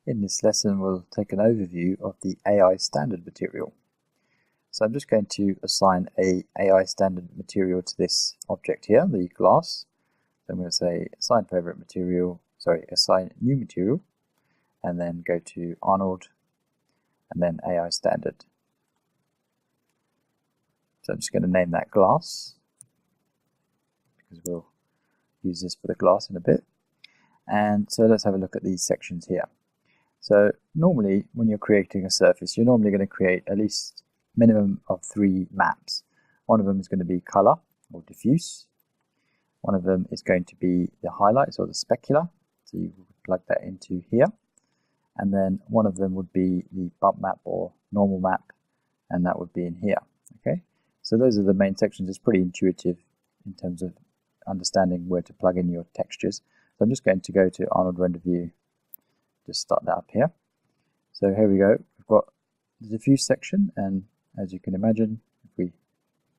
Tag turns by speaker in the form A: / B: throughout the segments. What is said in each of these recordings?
A: In this lesson, we'll take an overview of the Aistandard material. So I'm just going to assign a Aistandard material to this object here, the glass. So I'm going to say assign favorite material, assign new material, and then go to Arnold, and then Aistandard. So I'm just going to name that glass, because we'll use this for the glass in a bit. And so let's have a look at these sections here. So normally when you're creating a surface, you're normally going to create at least minimum of 3 maps. One of them is going to be color or diffuse. One of them is going to be the highlights or the specular. So you plug that into here. And then one of them would be the bump map or normal map, and that would be in here. Okay. So those are the main sections. It's pretty intuitive in terms of understanding where to plug in your textures. So I'm just going to go to Arnold Render View. Just start that up here. So here we go. We've got the diffuse section, and as you can imagine, if we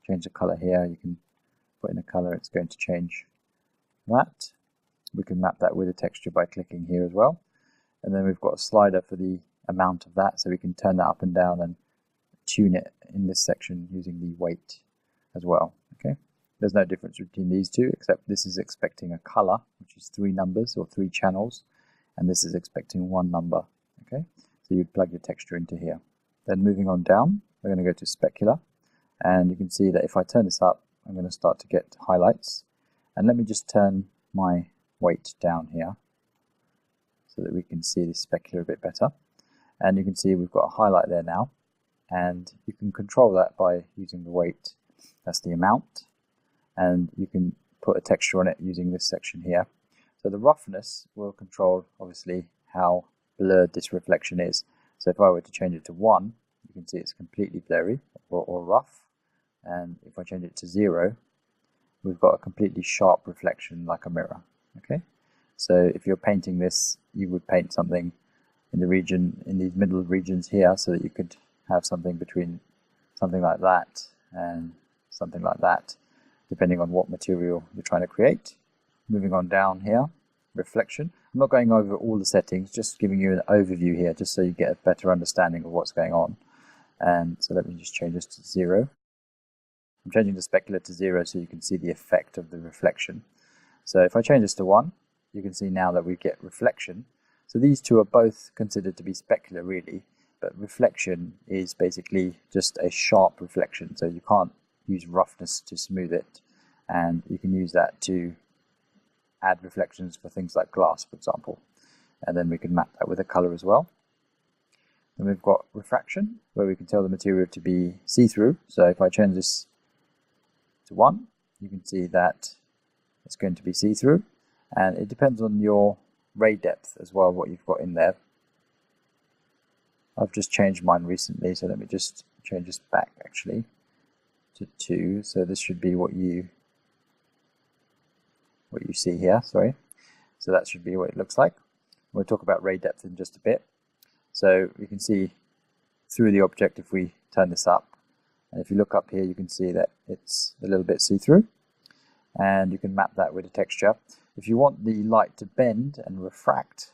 A: change the color here, you can put in a color, it's going to change that. We can map that with a texture by clicking here as well. And then we've got a slider for the amount of that, so we can turn that up and down and tune it in this section using the weight as well. Okay. There's no difference between these two, except this is expecting a color, which is 3 numbers or 3 channels. And this is expecting 1 number. Okay, so you'd plug your texture into here. Then moving on down, we're going to go to specular, and you can see that if I turn this up, I'm going to start to get highlights. And let me just turn my weight down here so that we can see the specular a bit better. And you can see we've got a highlight there now, and you can control that by using the weight. That's the amount, and you can put a texture on it using this section here. So the roughness will control, obviously, how blurred this reflection is. So if I were to change it to 1, you can see it's completely blurry or rough. And if I change it to 0, we've got a completely sharp reflection like a mirror. Okay. So if you're painting this, you would paint something in the region, in these middle regions here, so that you could have something between something like that and something like that, depending on what material you're trying to create. Moving on down here, reflection. I'm not going over all the settings, just giving you an overview here, just so you get a better understanding of what's going on. And so let me just change this to 0. I'm changing the specular to 0 so you can see the effect of the reflection. So if I change this to 1, you can see now that we get reflection. So these two are both considered to be specular really, but reflection is basically just a sharp reflection. So you can't use roughness to smooth it, and you can use that to add reflections for things like glass, for example. And then we can map that with a color as well. Then we've got refraction, where we can tell the material to be see-through. So if I change this to 1, you can see that it's going to be see-through. And it depends on your ray depth as well, what you've got in there. I've just changed mine recently, so let me just change this back actually to 2. So this should be what you see here, sorry. So that should be what it looks like. We'll talk about ray depth in just a bit. So you can see through the object if we turn this up. And if you look up here, you can see that it's a little bit see-through. And you can map that with a texture. If you want the light to bend and refract,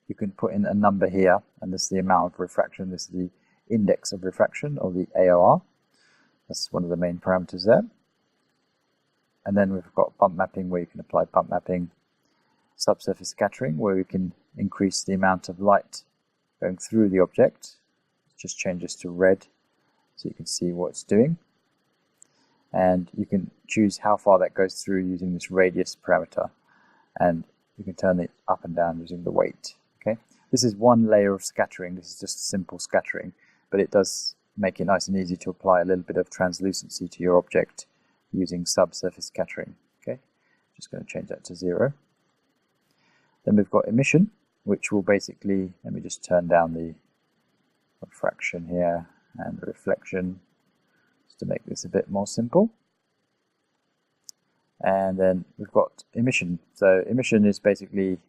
A: you can put in a number here, and this is the amount of refraction. This is the index of refraction, or the AOR. That's one of the main parameters there. And then we've got bump mapping, where you can apply bump mapping, subsurface scattering, where we can increase the amount of light going through the object. Just change this to red so you can see what it's doing. And you can choose how far that goes through using this radius parameter, and you can turn it up and down using the weight. Okay, this is one layer of scattering. This is just simple scattering, but it does make it nice and easy to apply a little bit of translucency to your object using subsurface scattering. Okay, just going to change that to 0. Then we've got emission, which will basically, let me just turn down the refraction here and the reflection just to make this a bit more simple. And then we've got emission. So emission is basically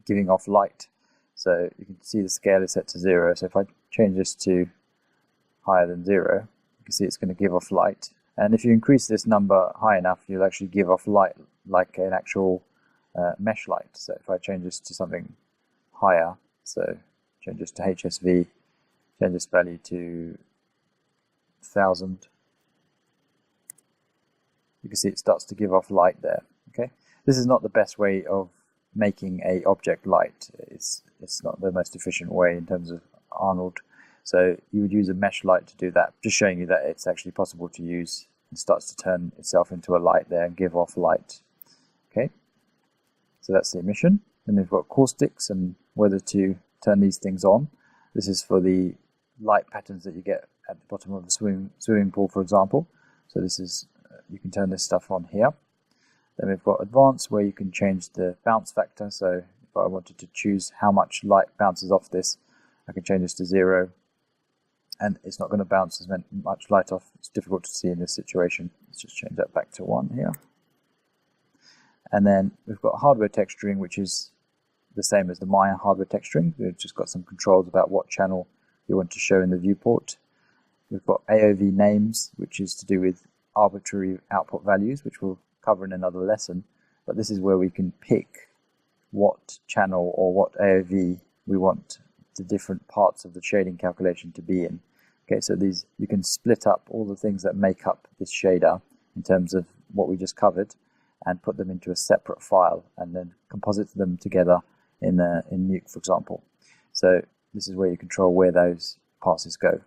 A: giving off light. So you can see the scale is set to 0. So if I change this to higher than 0, you can see it's going to give off light. And if you increase this number high enough, you'll actually give off light like an actual mesh light. So if I change this to something higher, so change this to HSV, change this value to 1000. You can see it starts to give off light there. Okay, this is not the best way of making a object light. It's not the most efficient way in terms of Arnold. So you would use a mesh light to do that, just showing you that it's actually possible to use. It starts to turn itself into a light there and give off light. Okay, so that's the emission. Then we've got caustics and whether to turn these things on. This is for the light patterns that you get at the bottom of the swimming pool, for example. So this is, you can turn this stuff on here. Then we've got advanced, where you can change the bounce factor. So if I wanted to choose how much light bounces off this, I can change this to 0. And it's not going to bounce as much light off. It's difficult to see in this situation. Let's just change that back to 1 here. And then we've got hardware texturing, which is the same as the Maya hardware texturing. We've just got some controls about what channel you want to show in the viewport. We've got AOV names, which is to do with arbitrary output values, which we'll cover in another lesson. But this is where we can pick what channel or what AOV we want the different parts of the shading calculation to be in. Okay, so these, you can split up all the things that make up this shader in terms of what we just covered and put them into a separate file and then composite them together in Nuke, for example. So this is where you control where those passes go.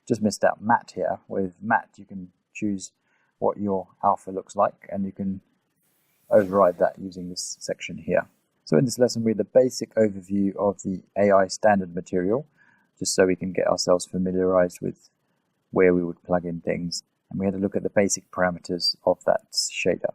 A: Just missed out matte here. With matte you can choose what your alpha looks like and you can override that using this section here. So in this lesson we had a basic overview of the Aistandard material, just so we can get ourselves familiarized with where we would plug in things, and we had a look at the basic parameters of that shader.